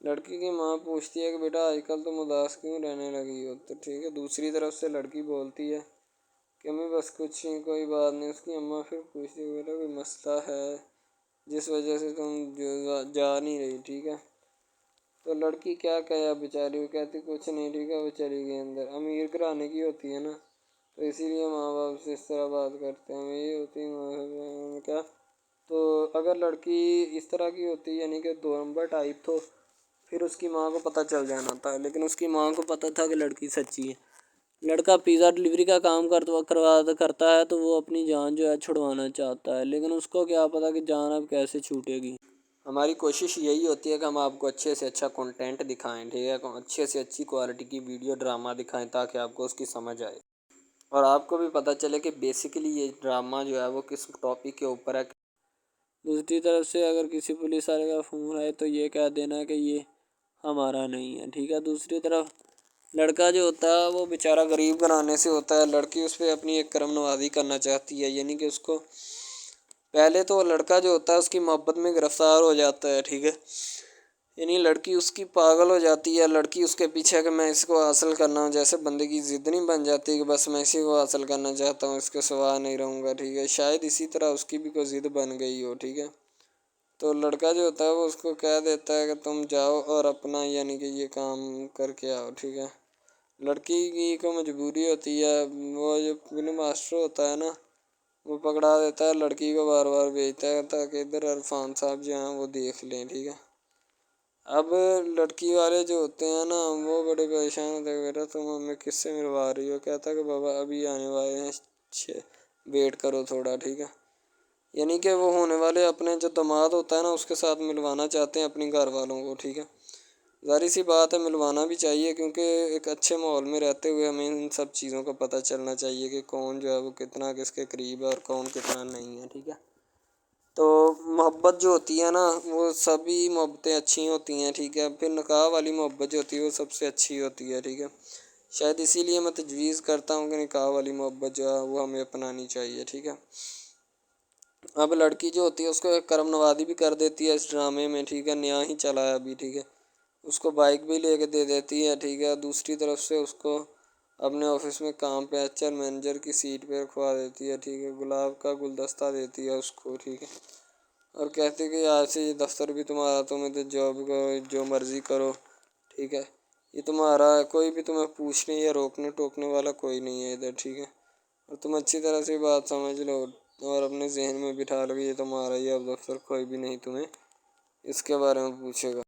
لڑکی کی ماں پوچھتی ہے کہ بیٹا آج کل تم اداس کیوں رہنے لگی ہو، تو ٹھیک ہے، دوسری طرف سے لڑکی بولتی ہے کہ میں بس کچھ نہیں، کوئی بات نہیں۔ اس کی اماں پھر پوچھتی ہے بیٹا کوئی مسئلہ ہے جس وجہ سے تم جا نہیں رہی، ٹھیک ہے۔ تو لڑکی کیا کہے بیچاری، وہ کہتی کچھ نہیں، ٹھیک ہے، وہ چلی گئی اندر۔ امیر گھرانے کی ہوتی ہے نا تو اسی لیے ماں باپ سے اس طرح بات کرتے ہیں، یہ ہوتی ہے کیا۔ تو اگر لڑکی اس طرح کی ہوتی یعنی کہ 2 نمبر ٹائپ تو پھر اس کی ماں کو پتہ چل جانا تھا، لیکن اس کی ماں کو پتہ تھا کہ لڑکی سچی ہے۔ لڑکا پیزا ڈلیوری کا کام کرتا ہے تو وہ اپنی جان جو ہے چھڑوانا چاہتا ہے، لیکن اس کو کیا پتہ کہ جان اب کیسے چھوٹے گی۔ ہماری کوشش یہی ہوتی ہے کہ ہم آپ کو اچھے سے اچھا کنٹینٹ دکھائیں، ٹھیک ہے، اچھے سے اچھی کوالٹی کی ویڈیو ڈرامہ دکھائیں تاکہ آپ کو اس کی سمجھ آئے اور آپ کو بھی پتہ چلے کہ بیسیکلی یہ ڈرامہ جو ہے وہ کس ٹاپک کے اوپر ہے۔ دوسری طرف سے اگر کسی پولیس والے کا فون ہے تو یہ کہہ دینا کہ یہ ہمارا نہیں ہے، ٹھیک ہے۔ دوسری طرف لڑکا جو ہوتا ہے وہ بیچارہ غریب گھرانے سے ہوتا ہے، لڑکی اس پہ اپنی ایک کرم نوازی کرنا چاہتی ہے، یعنی کہ اس کو پہلے تو لڑکا جو ہوتا ہے اس کی محبت میں گرفتار ہو جاتا ہے، ٹھیک ہے، یعنی لڑکی اس کی پاگل ہو جاتی ہے، لڑکی اس کے پیچھے کہ میں اس کو حاصل کرنا ہوں، جیسے بندے کی ضد نہیں بن جاتی کہ بس میں اسی کو حاصل کرنا چاہتا ہوں، اس کے سوا نہیں رہوں گا، ٹھیک ہے، شاید اسی طرح اس کی بھی کوئی ضد بن گئی ہو، ٹھیک ہے۔ تو لڑکا جو ہوتا ہے وہ اس کو کہہ دیتا ہے کہ تم جاؤ اور اپنا یعنی کہ یہ کام کر کے آؤ، ٹھیک ہے۔ لڑکی کی کو مجبوری ہوتی ہے، وہ جو فلم ماسٹر ہوتا ہے نا وہ پکڑا دیتا ہے لڑکی کو، بار بار بھیجتا ہے تاکہ ادھر عرفان صاحب جو ہیں وہ دیکھ لیں، ٹھیک ہے۔ اب لڑکی والے جو ہوتے ہیں نا وہ بڑے پریشان ہوتے ہیں، بیٹا تم ہمیں کس سے ملوا رہی ہو، کہتا ہے کہ بابا ابھی آنے والے ہیں، ویٹ کرو تھوڑا، ٹھیک ہے۔ یعنی کہ وہ ہونے والے اپنے جو داماد ہوتا ہے نا اس کے ساتھ ملوانا چاہتے ہیں اپنی گھر والوں کو، ٹھیک ہے۔ ظاہر سی بات ہے ملوانا بھی چاہیے کیونکہ ایک اچھے ماحول میں رہتے ہوئے ہمیں ان سب چیزوں کا پتہ چلنا چاہیے کہ کون جو ہے وہ کتنا کس کے قریب ہے اور کون کتنا نہیں ہے، ٹھیک ہے۔ تو محبت جو ہوتی ہے نا وہ سبھی محبتیں اچھی ہوتی ہیں، ٹھیک ہے، پھر نکاح والی محبت جو ہوتی ہے وہ سب سے اچھی ہوتی ہے، ٹھیک ہے۔ شاید اسی لیے میں تجویز کرتا ہوں کہ نکاح والی محبت جو ہے وہ ہمیں اپنانی چاہیے، ٹھیک ہے۔ اب لڑکی جو ہوتی ہے اس کو ایک کرم نوازی بھی کر دیتی ہے اس ڈرامے میں، ٹھیک ہے، نیا ہی چلا ہے ابھی، ٹھیک ہے۔ اس کو بائک بھی لے کے دے دیتی ہے، ٹھیک ہے، دوسری طرف سے اس کو اپنے آفس میں کام پہ HR مینیجر کی سیٹ پہ رکھوا دیتی ہے، ٹھیک ہے، گلاب کا گلدستہ دیتی ہے اس کو، ٹھیک ہے، اور کہتی ہے کہ آج سے یہ دفتر بھی تمہارا، تم ادھر جاب کرو جو مرضی کرو، ٹھیک ہے، یہ تمہارا ہے، کوئی بھی تمہیں پوچھنے یا روکنے ٹوکنے والا کوئی نہیں ہے ادھر، ٹھیک ہے، اور تم اچھی طرح سے بات سمجھ لو اور اپنے ذہن میں بٹھا لو کہ یہ تمہارا ہی اب دفتر، کوئی بھی نہیں تمہیں اس کے بارے میں پوچھے گا۔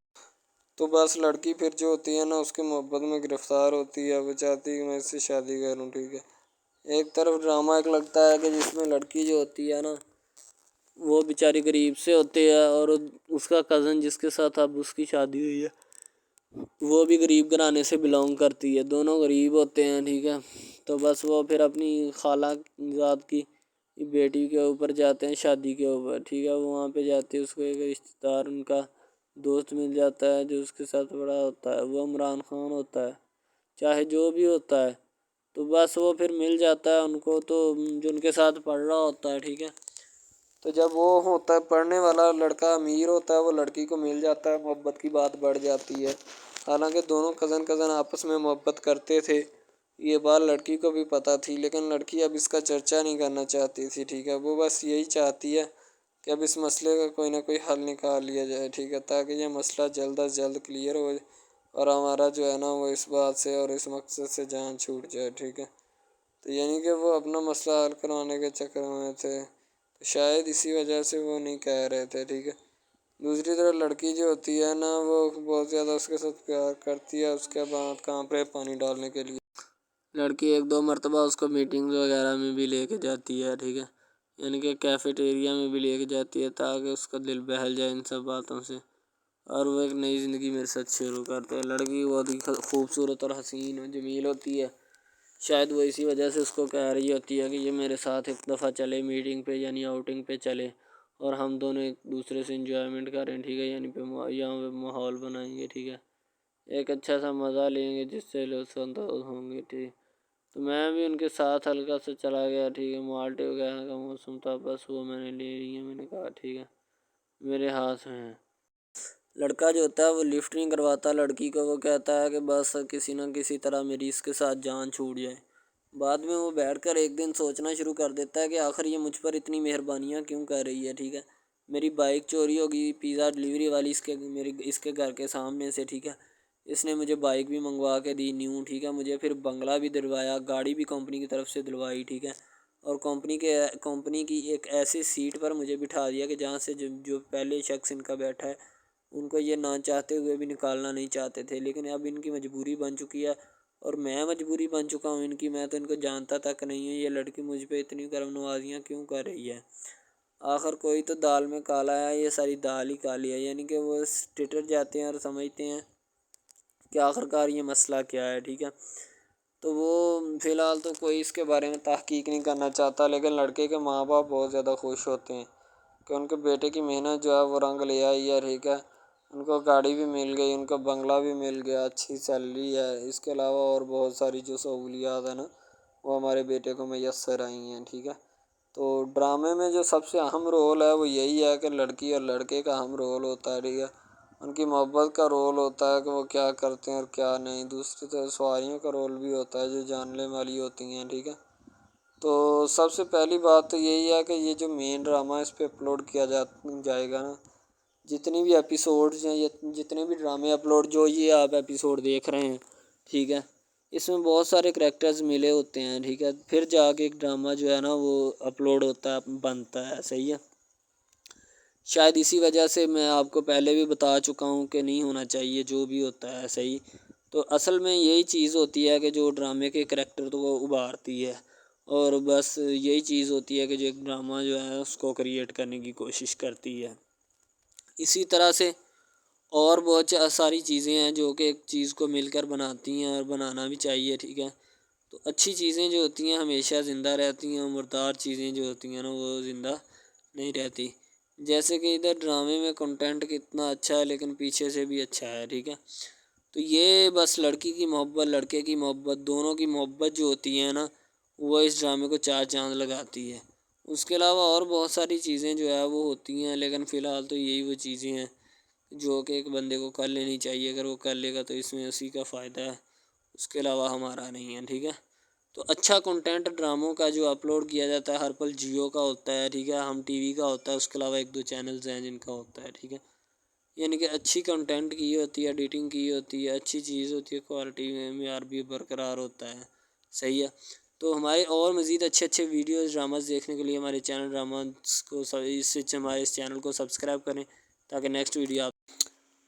تو بس لڑکی پھر جو ہوتی ہے نا اس کی محبت میں گرفتار ہوتی ہے، وہ چاہتی ہے کہ میں اس سے شادی کروں، ٹھیک ہے۔ ایک طرف ڈرامہ ایک لگتا ہے کہ جس میں لڑکی جو ہوتی ہے نا وہ بیچاری غریب سے ہوتی ہے اور اس کا کزن جس کے ساتھ اب اس کی شادی ہوئی ہے وہ بھی غریب گھرانے سے بلانگ کرتی ہے، دونوں غریب ہوتے ہیں، ٹھیک ہے۔ تو بس وہ پھر اپنی خالہ زاد کی بیٹی کے اوپر جاتے ہیں شادی کے اوپر، ٹھیک ہے، وہاں پہ جاتے اس کو ایک رشتہ دار ان کا دوست مل جاتا ہے جو اس کے ساتھ بڑا ہوتا ہے، وہ عمران خان ہوتا ہے، چاہے جو بھی ہوتا ہے، تو بس وہ پھر مل جاتا ہے ان کو، تو جو ان کے ساتھ پڑھ رہا ہوتا ہے، ٹھیک ہے۔ تو جب وہ ہوتا ہے پڑھنے والا لڑکا امیر ہوتا ہے وہ لڑکی کو مل جاتا ہے، محبت کی بات بڑھ جاتی ہے، حالانکہ دونوں کزن آپس میں محبت کرتے تھے یہ بات لڑکی کو بھی پتہ تھی، لیکن لڑکی اب اس کا چرچا نہیں کرنا چاہتی تھی، ٹھیک ہے۔ وہ بس یہی چاہتی ہے کہ اب اس مسئلے کا کوئی نہ کوئی حل نکال لیا جائے، ٹھیک ہے، تاکہ یہ مسئلہ جلد از جلد کلیئر ہو اور ہمارا جو ہے نا وہ اس بات سے اور اس مقصد سے جان چھوٹ جائے، ٹھیک ہے۔ تو یعنی کہ وہ اپنا مسئلہ حل کروانے کے چکر میں تھے، تو شاید اسی وجہ سے وہ نہیں کہہ رہے تھے، ٹھیک ہے۔ دوسری طرف لڑکی جو ہوتی ہے نا وہ بہت زیادہ اس کے ساتھ پیار کرتی ہے، اس کے بعد کہاں پہ پانی ڈالنے کے لیے لڑکی 1-2 مرتبہ اس کو میٹنگ وغیرہ میں بھی لے کے جاتی ہے، ٹھیک ہے، یعنی کہ کیفیٹیریا میں بھی لے کے جاتی ہے تاکہ اس کا دل بہل جائے ان سب باتوں سے، اور وہ ایک نئی زندگی میرے ساتھ شروع کرتے ہیں۔ لڑکی بہت ہی خوبصورت اور حسین و جمیل ہوتی ہے، شاید وہ اسی وجہ سے اس کو کہہ رہی ہوتی ہے کہ یہ میرے ساتھ ایک دفعہ چلے میٹنگ پہ، یعنی آؤٹنگ پہ چلے، اور ہم دونوں ایک دوسرے سے انجوائمنٹ کریں، ٹھیک ہے، یعنی یہاں پہ ماحول بنائیں گے، ٹھیک ہے، ایک اچھا سا مزہ لیں گے جس سے لطف اندوز ہوں گے، ٹھیک۔ تو میں بھی ان کے ساتھ ہلکا سا چلا گیا، ٹھیک ہے، مالٹے وغیرہ کا موسم تھا، بس وہ میں نے لے لی ہے، میں نے کہا ٹھیک ہے میرے ہاتھ میں ہے۔ لڑکا جو ہوتا ہے وہ لفٹ نہیں کرواتا لڑکی کو، وہ کہتا ہے کہ بس کسی نہ کسی طرح میری اس کے ساتھ جان چھوٹ جائے۔ بعد میں وہ بیٹھ کر ایک دن سوچنا شروع کر دیتا ہے کہ آخر یہ مجھ پر اتنی مہربانیاں کیوں کر رہی ہے، ٹھیک ہے۔ میری بائک چوری ہوگی، پیزا ڈلیوری والی اس کے گھر کے سامنے سے، ٹھیک ہے، اس نے مجھے بائک بھی منگوا کے دی نیو، ٹھیک ہے، مجھے پھر بنگلہ بھی دلوایا، گاڑی بھی کمپنی کی طرف سے دلوائی، ٹھیک ہے، اور کمپنی کی ایک ایسی سیٹ پر مجھے بٹھا دیا کہ جہاں سے جو پہلے شخص ان کا بیٹھا ہے ان کو یہ نہ چاہتے ہوئے بھی نکالنا نہیں چاہتے تھے، لیکن اب ان کی مجبوری بن چکی ہے اور میں مجبوری بن چکا ہوں ان کی، میں تو ان کو جانتا تک نہیں ہوں، یہ لڑکی مجھ پہ اتنی کرم نوازیاں کیوں کر رہی ہے۔ آخر کوئی تو دال میں کالا ہے، یہ ساری دال ہی کالی ہے، یعنی کہ وہ ٹٹر جاتے ہیں اور سمجھتے ہیں کہ آخر کار یہ مسئلہ کیا ہے، ٹھیک ہے۔ تو وہ فی الحال تو کوئی اس کے بارے میں تحقیق نہیں کرنا چاہتا، لیکن لڑکے کے ماں باپ بہت زیادہ خوش ہوتے ہیں کہ ان کے بیٹے کی محنت جو ہے وہ رنگ لے آئی ہے، ٹھیک ہے، ان کو گاڑی بھی مل گئی، ان کو بنگلہ بھی مل گیا، اچھی سیلری ہے، اس کے علاوہ اور بہت ساری جو سہولیات ہیں نا وہ ہمارے بیٹے کو میسر آئی ہیں، ٹھیک ہے۔ تو ڈرامے میں جو سب سے اہم رول ہے وہ یہی ہے کہ لڑکی اور لڑکے کا اہم رول ہوتا ہے، ٹھیک ہے، ان کی محبت کا رول ہوتا ہے کہ وہ کیا کرتے ہیں اور کیا نہیں، دوسری طرف سواریوں کا رول بھی ہوتا ہے جو جاننے والی ہوتی ہیں، ٹھیک ہے۔ تو سب سے پہلی بات تو یہی ہے کہ یہ جو مین ڈرامہ اس پہ اپلوڈ کیا جائے گا نا، جتنی بھی ایپیسوڈز ہیں، جتنے بھی ڈرامے اپلوڈ جو یہ آپ ایپیسوڈ دیکھ رہے ہیں، ٹھیک ہے، اس میں بہت سارے کریکٹرز ملے ہوتے ہیں، ٹھیک ہے، پھر جا کے ایک ڈرامہ جو ہے نا وہ اپلوڈ ہوتا ہے، بنتا ہے، صحیح ہے۔ شاید اسی وجہ سے میں آپ کو پہلے بھی بتا چکا ہوں کہ نہیں ہونا چاہیے جو بھی ہوتا ہے، صحیح۔ تو اصل میں یہی چیز ہوتی ہے کہ جو ڈرامے کے کریکٹر تو وہ ابھارتی ہے، اور بس یہی چیز ہوتی ہے کہ جو ایک ڈرامہ جو ہے اس کو کریٹ کرنے کی کوشش کرتی ہے۔ اسی طرح سے اور بہت ساری چیزیں ہیں جو کہ ایک چیز کو مل کر بناتی ہیں اور بنانا بھی چاہیے، ٹھیک ہے۔ تو اچھی چیزیں جو ہوتی ہیں ہمیشہ زندہ رہتی ہیں، مردار چیزیں جو ہوتی ہیں نا وہ زندہ نہیں رہتی، جیسے کہ ادھر ڈرامے میں کنٹینٹ کتنا اچھا ہے لیکن پیچھے سے بھی اچھا ہے، ٹھیک ہے۔ تو یہ بس لڑکی کی محبت، لڑکے کی محبت، دونوں کی محبت جو ہوتی ہے نا وہ اس ڈرامے کو 4 چاند لگاتی ہے۔ اس کے علاوہ اور بہت ساری چیزیں جو ہے وہ ہوتی ہیں، لیکن فی الحال تو یہی وہ چیزیں ہیں جو کہ ایک بندے کو کر لینی چاہیے، اگر وہ کر لے گا تو اس میں اسی کا فائدہ ہے، اس کے علاوہ ہمارا نہیں ہے، ٹھیک ہے۔ تو اچھا کنٹینٹ ڈراموں کا جو اپلوڈ کیا جاتا ہے ہر پل جیو کا ہوتا ہے، ٹھیک ہے، ہم ٹی وی کا ہوتا ہے، اس کے علاوہ 1-2 چینلز ہیں جن کا ہوتا ہے، ٹھیک ہے، یعنی کہ اچھی کنٹینٹ کی ہوتی ہے، ایڈیٹنگ کی ہوتی ہے، اچھی چیز ہوتی ہے، کوالٹی میں معیار بھی برقرار ہوتا ہے، صحیح ہے۔ تو ہمارے اور مزید اچھے ویڈیوز ڈراماز دیکھنے کے لیے ہمارے چینل ڈراماز کو ہمارے اس چینل کو سبسکرائب کریں تاکہ نیکسٹ ویڈیو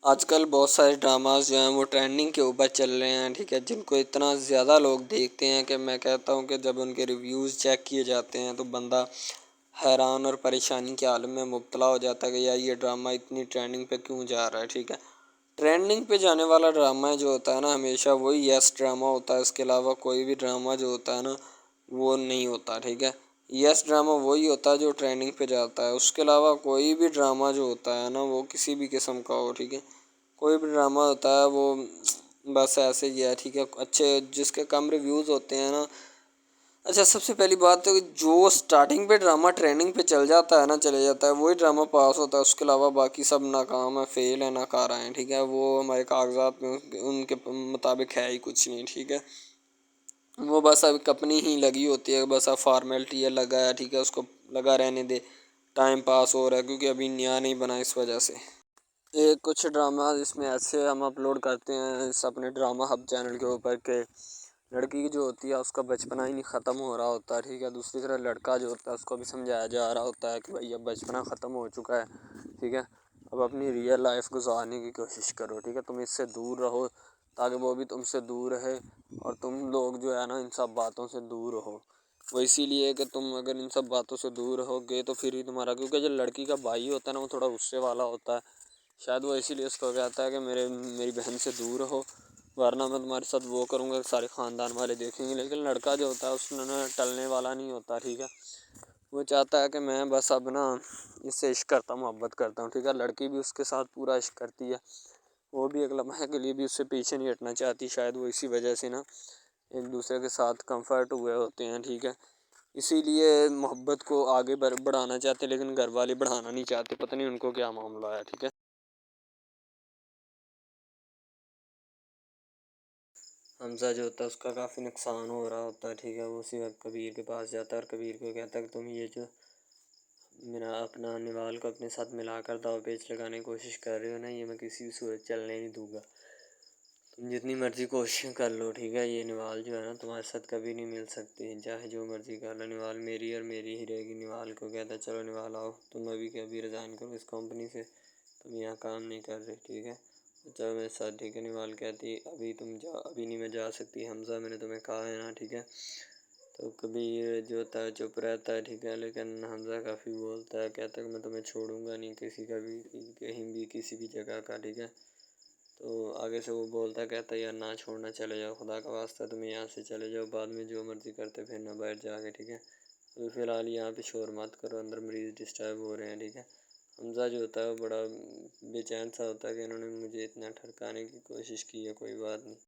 آج کل بہت سارے ڈراماز جو ہیں وہ ٹرینڈنگ کے اوپر چل رہے ہیں، ٹھیک ہے، جن کو اتنا زیادہ لوگ دیکھتے ہیں کہ میں کہتا ہوں کہ جب ان کے ریویوز چیک کیے جاتے ہیں تو بندہ حیران اور پریشانی کے عالم میں مبتلا ہو جاتا ہے کہ یار یہ ڈرامہ اتنی ٹرینڈنگ پہ کیوں جا رہا ہے، ٹھیک ہے۔ ٹرینڈنگ پہ جانے والا ڈرامہ جو ہوتا ہے نا ہمیشہ وہی یس ڈرامہ ہوتا ہے، اس کے علاوہ کوئی بھی ڈرامہ جو ہوتا ہے نا وہ نہیں ہوتا، ٹھیک ہے۔ یس ڈرامہ وہی ہوتا ہے جو ٹرینڈنگ پہ جاتا ہے، اس کے علاوہ کوئی بھی ڈرامہ جو ہوتا ہے نا وہ کسی بھی قسم کا ہو، ٹھیک ہے، کوئی بھی ڈرامہ ہوتا ہے وہ بس ایسے ہی ہے، ٹھیک ہے، اچھے جس کے کم ریویوز ہوتے ہیں نا۔ اچھا، سب سے پہلی بات تو جو سٹارٹنگ پہ ڈرامہ ٹریننگ پہ چل جاتا ہے نا چلے جاتا ہے وہی ڈرامہ پاس ہوتا ہے، اس کے علاوہ باقی سب ناکام ہے، فیل ہے، ناکارہ ہیں، ٹھیک ہے، وہ ہمارے کاغذات میں ان کے مطابق ہے ہی کچھ نہیں، ٹھیک ہے۔ وہ بس اب اپنی ہی لگی ہوتی ہے، بس اب فارمیلٹی ہے، لگا ہے، ٹھیک ہے، اس کو لگا رہنے دے، ٹائم پاس ہو رہا ہے کیونکہ ابھی نیا نہیں بنا اس وجہ سے۔ ایک کچھ ڈرامہ اس میں ایسے ہم اپلوڈ کرتے ہیں اس اپنے ڈرامہ ہب چینل کے اوپر کہ لڑکی کی جو ہوتی ہے اس کا بچپنا ہی نہیں ختم ہو رہا ہوتا ہے، ٹھیک ہے، دوسری طرف لڑکا جو ہوتا ہے اس کو بھی سمجھایا جا رہا ہوتا ہے کہ بھائی اب بچپنا ختم ہو چکا ہے، ٹھیک ہے، اب اپنی ریئل لائف گزارنے کی کوشش کرو، ٹھیک ہے، تم اس سے دور رہو تاکہ وہ بھی تم سے دور رہے اور تم لوگ جو ہے نا ان سب باتوں سے دور رہو۔ وہ اسی لیے کہ تم اگر ان سب باتوں سے دور رہو گے تو پھر ہی تمہارا، کیونکہ جو لڑکی کا بھائی ہوتا ہے نا وہ تھوڑا غصے والا ہوتا ہے، شاید وہ اسی لیے اس کو کہتا ہے کہ میری بہن سے دور رہو ورنہ میں تمہارے ساتھ وہ کروں گا کہ سارے خاندان والے دیکھیں گے۔ لیکن لڑکا جو ہوتا ہے اس نے ٹلنے والا نہیں ہوتا، ٹھیک ہے، وہ چاہتا ہے کہ میں بس اب نا اس سے عشق کرتا ہوں، محبت کرتا ہوں، ٹھیک ہے، لڑکی بھی اس کے ساتھ پورا عشق کرتی ہے، وہ بھی ایک لمحے کے لیے بھی اس سے پیچھے نہیں ہٹنا چاہتی، شاید وہ اسی وجہ سے نا ایک دوسرے کے ساتھ کمفرٹ ہوئے ہوتے ہیں، ٹھیک ہے، اسی لیے محبت کو آگے بڑھانا چاہتے لیکن گھر والے بڑھانا نہیں چاہتے، پتہ نہیں ان کو کیا معاملہ ہے، ٹھیک ہے۔ حمزہ جو ہوتا ہے اس کا کافی نقصان ہو رہا ہوتا ہے، ٹھیک ہے، وہ اسی وقت کبیر کے پاس جاتا ہے اور کبیر کو کہتا ہے کہ تم یہ جو میرا اپنا نوال کو اپنے ساتھ ملا کر داؤ پیچ لگانے کی کوشش کر رہے ہو نا، یہ میں کسی بھی صورت چلنے نہیں دوں گا، تم جتنی مرضی کوشش کر لو، ٹھیک ہے، یہ نوال جو ہے نا تمہارے ساتھ کبھی نہیں مل سکتی، چاہے جو مرضی کر لو، نوال میری اور میری ہی رہے گی۔ نوال کو کہتا ہے چلو نوال آؤ، تم ابھی کے ابھی ریزائن کرو اس کمپنی سے، تم یہاں کام نہیں کر رہے، ٹھیک ہے، چلو میرے ساتھ، ٹھیک ہے۔ نوال کہتی ابھی تم جا، ابھی نہیں میں جا سکتی حمزہ، میں نے تمہیں کہا ہے نا، ٹھیک ہے، تو کبیر جو ہوتا ہے چپ رہتا ہے، ٹھیک ہے، لیکن حمزہ کافی بولتا ہے، کہتا ہے کہ میں تمہیں چھوڑوں گا نہیں کسی کا بھی، کہیں بھی کسی بھی جگہ کا، ٹھیک ہے، تو آگے سے وہ بولتا کہتا ہے یار نہ چھوڑنا، چلے جاؤ، خدا کا واسطہ تم یہاں سے چلے جاؤ، بعد میں جو مرضی کرتے پھرنا باہر جا کے، ٹھیک ہے، ابھی فی الحال یہاں پہ شور مت کرو، اندر مریض ڈسٹرب ہو رہے ہیں، ٹھیک ہے۔ حمزہ جو ہوتا ہے وہ بڑا بے چین سا ہوتا ہے کہ انہوں نے مجھے اتنا ٹھڑکانے کی کوشش کی ہے، کوئی بات نہیں۔